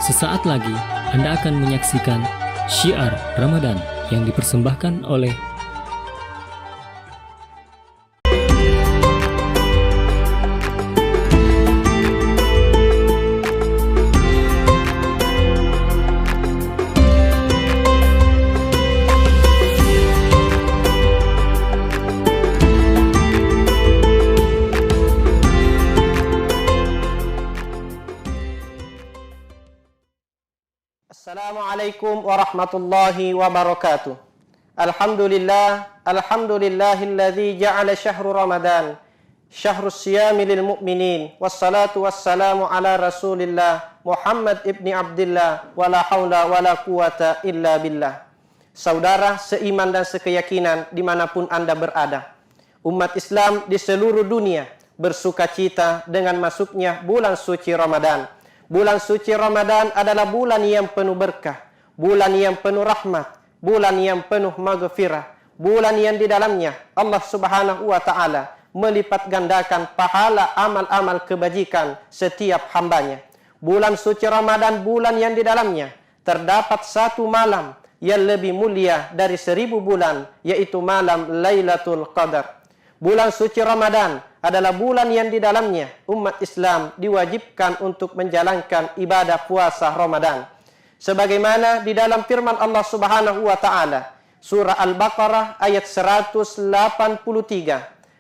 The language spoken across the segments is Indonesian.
Sesaat lagi Anda akan menyaksikan Syiar Ramadan yang dipersembahkan oleh Assalamualaikum warahmatullahi wabarakatuh. Alhamdulillahilladzi ja'ala syahru Ramadan syahrus siyami lil mu'minin wassalatu wassalamu ala Rasulillah Muhammad ibni Abdillah wala haula wala quwata illa billah. Saudara seiman dan sekeyakinan dimanapun Anda berada, umat Islam di seluruh dunia bersukacita dengan masuknya bulan suci Ramadan. Bulan suci Ramadan adalah bulan yang penuh berkah, bulan yang penuh rahmat, bulan yang penuh maghfirah, bulan yang di dalamnya Allah Subhanahu wa taala melipat gandakan pahala amal-amal kebajikan setiap hambanya. Bulan suci Ramadan, bulan yang di dalamnya terdapat satu malam yang lebih mulia dari 1000 bulan, yaitu malam Lailatul Qadar. Bulan suci Ramadan adalah bulan yang di dalamnya umat Islam diwajibkan untuk menjalankan ibadah puasa Ramadan. Sebagaimana di dalam firman Allah Subhanahu wa taala, surah Al-Baqarah ayat 183.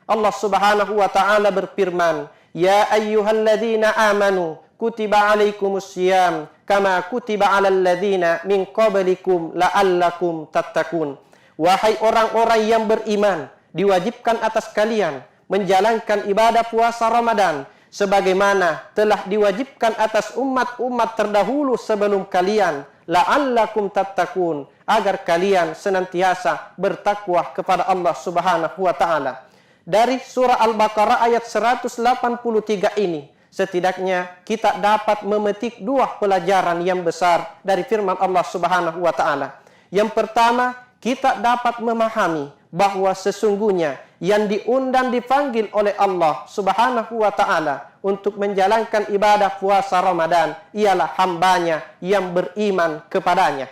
Allah Subhanahu wa taala berfirman, "Ya ayyuhalladzina amanu kutiba alaikumussyam kama kutiba alal ladzina min qablikum la'allakum tattaqun." Wahai orang-orang yang beriman, diwajibkan atas kalian menjalankan ibadah puasa Ramadan sebagaimana telah diwajibkan atas umat-umat terdahulu sebelum kalian, la'allakum tattaqun, agar kalian senantiasa bertakwa kepada Allah Subhanahu wa taala. Dari surah Al-Baqarah ayat 183 ini setidaknya kita dapat memetik dua pelajaran yang besar dari firman Allah Subhanahu wa taala. Yang pertama, kita dapat memahami bahwa sesungguhnya yang diundang dipanggil oleh Allah Subhanahu wa taala untuk menjalankan ibadah puasa Ramadan ialah hambanya yang beriman kepadanya.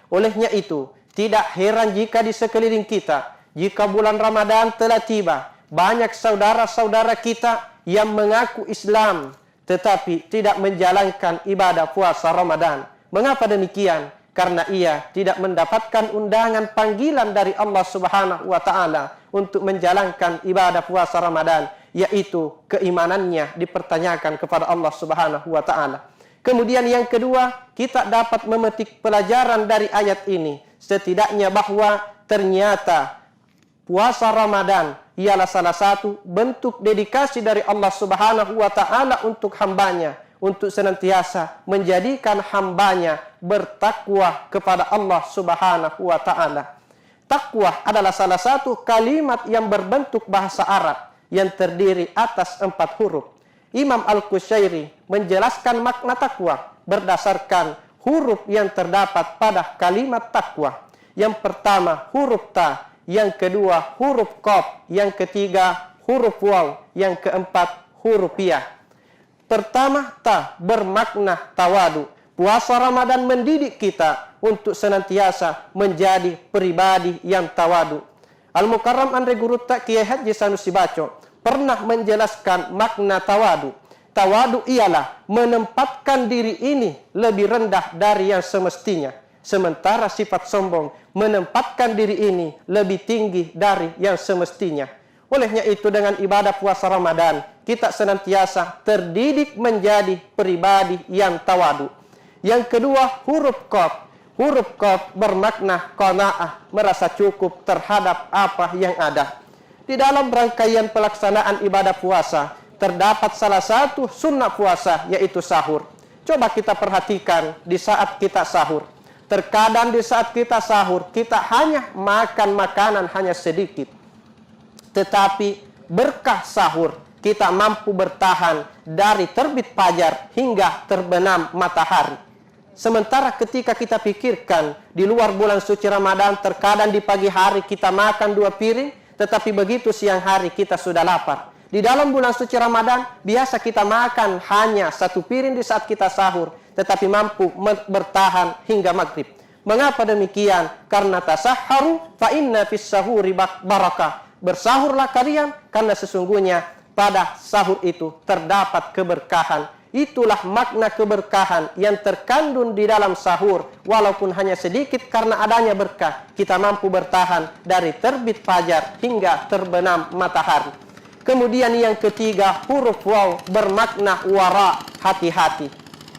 Olehnya itu, tidak heran jika di sekeliling kita, jika bulan Ramadan telah tiba, banyak saudara-saudara kita yang mengaku Islam tetapi tidak menjalankan ibadah puasa Ramadan. Mengapa demikian? Karena ia tidak mendapatkan undangan panggilan dari Allah Subhanahu wa taala untuk menjalankan ibadah puasa Ramadan, yaitu keimanannya dipertanyakan kepada Allah Subhanahu wa taala. Kemudian yang kedua, kita dapat memetik pelajaran dari ayat ini setidaknya bahwa ternyata puasa Ramadan ialah salah satu bentuk dedikasi dari Allah Subhanahu wa taala untuk hambanya, untuk senantiasa menjadikan hambanya bertakwa kepada Allah Subhanahu wa ta'ala. Takwa adalah salah satu kalimat yang berbentuk bahasa Arab yang terdiri atas 4 huruf. Imam Al-Qushairi menjelaskan makna takwa berdasarkan huruf yang terdapat pada kalimat takwa. Yang pertama huruf ta, yang kedua huruf qaf, yang ketiga huruf waw, yang keempat huruf ya. Pertama, ta bermakna tawadu. Puasa Ramadan mendidik kita untuk senantiasa menjadi pribadi yang tawadu. Al-Mukarram Andre Guru Tak Kiai Haji Sanusi Baco pernah menjelaskan makna tawadu. Tawadu ialah menempatkan diri ini lebih rendah dari yang semestinya. Sementara sifat sombong menempatkan diri ini lebih tinggi dari yang semestinya. Olehnya itu dengan ibadah puasa Ramadan, kita senantiasa terdidik menjadi pribadi yang tawadu. Yang kedua, huruf qaf. Huruf qaf bermakna qanaah, merasa cukup terhadap apa yang ada. Di dalam rangkaian pelaksanaan ibadah puasa, terdapat salah satu sunnah puasa, yaitu sahur. Coba kita perhatikan di saat kita sahur. Terkadang di saat kita sahur, kita hanya makan makanan hanya sedikit. Tetapi berkah sahur, kita mampu bertahan dari terbit fajar hingga terbenam matahari. Sementara ketika kita pikirkan di luar bulan suci Ramadan, terkadang di pagi hari kita makan 2 piring, tetapi begitu siang hari kita sudah lapar. Di dalam bulan suci Ramadan, biasa kita makan hanya 1 piring di saat kita sahur, tetapi mampu bertahan hingga maghrib. Mengapa demikian? Karena tasahharu fa inna fis sahuri barakah. Bersahurlah kalian, karena sesungguhnya pada sahur itu terdapat keberkahan. Itulah makna keberkahan yang terkandung di dalam sahur. Walaupun hanya sedikit, karena adanya berkah, kita mampu bertahan dari terbit fajar hingga terbenam matahari. Kemudian yang ketiga, huruf waw bermakna wara, hati-hati.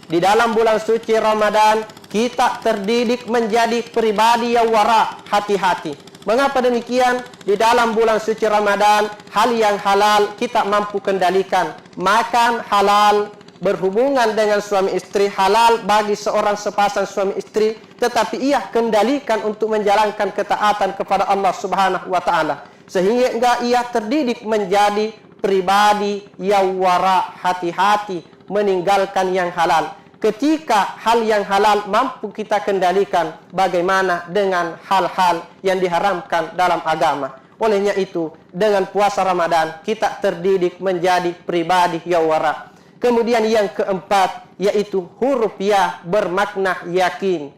Di dalam bulan suci Ramadan, kita terdidik menjadi pribadi yang wara, hati-hati. Mengapa demikian? Di dalam bulan suci Ramadan, hal yang halal kita mampu kendalikan. Makan halal, berhubungan dengan suami istri halal bagi seorang sepasang suami istri, tetapi ia kendalikan untuk menjalankan ketaatan kepada Allah Subhanahu wa taala, sehingga ia terdidik menjadi pribadi yang wara, hati-hati meninggalkan yang halal. Ketika hal yang halal mampu kita kendalikan, bagaimana dengan hal-hal yang diharamkan dalam agama? Olehnya itu, dengan puasa Ramadan kita terdidik menjadi pribadi yang wara. Kemudian yang keempat, yaitu huruf ya bermakna yakin.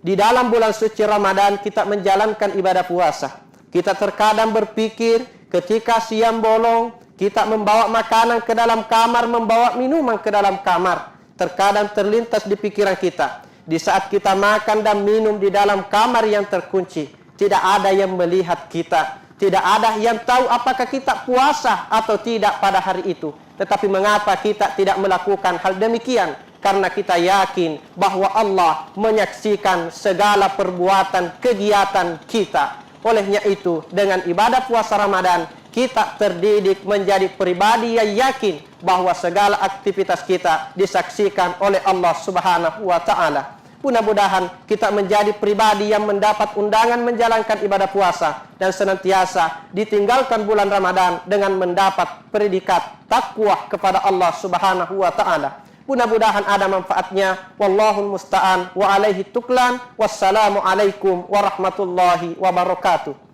Di dalam bulan suci Ramadan kita menjalankan ibadah puasa. Kita terkadang berpikir ketika siang bolong, kita membawa makanan ke dalam kamar, membawa minuman ke dalam kamar. Terkadang terlintas di pikiran kita, di saat kita makan dan minum di dalam kamar yang terkunci, tidak ada yang melihat kita, tidak ada yang tahu apakah kita puasa atau tidak pada hari itu. Tetapi mengapa kita tidak melakukan hal demikian? Karena kita yakin bahwa Allah menyaksikan segala perbuatan kegiatan kita. Olehnya itu, dengan ibadah puasa Ramadan, kita terdidik menjadi pribadi yang yakin bahwa segala aktivitas kita disaksikan oleh Allah Subhanahu wa taala. Mudah-mudahan kita menjadi pribadi yang mendapat undangan menjalankan ibadah puasa dan senantiasa ditinggalkan bulan Ramadan dengan mendapat predikat takwa kepada Allah Subhanahu wa taala. Mudah-mudahan ada manfaatnya. Wallahul musta'an wa alaihi tuklan. Wassalamu alaikum warahmatullahi wabarakatuh.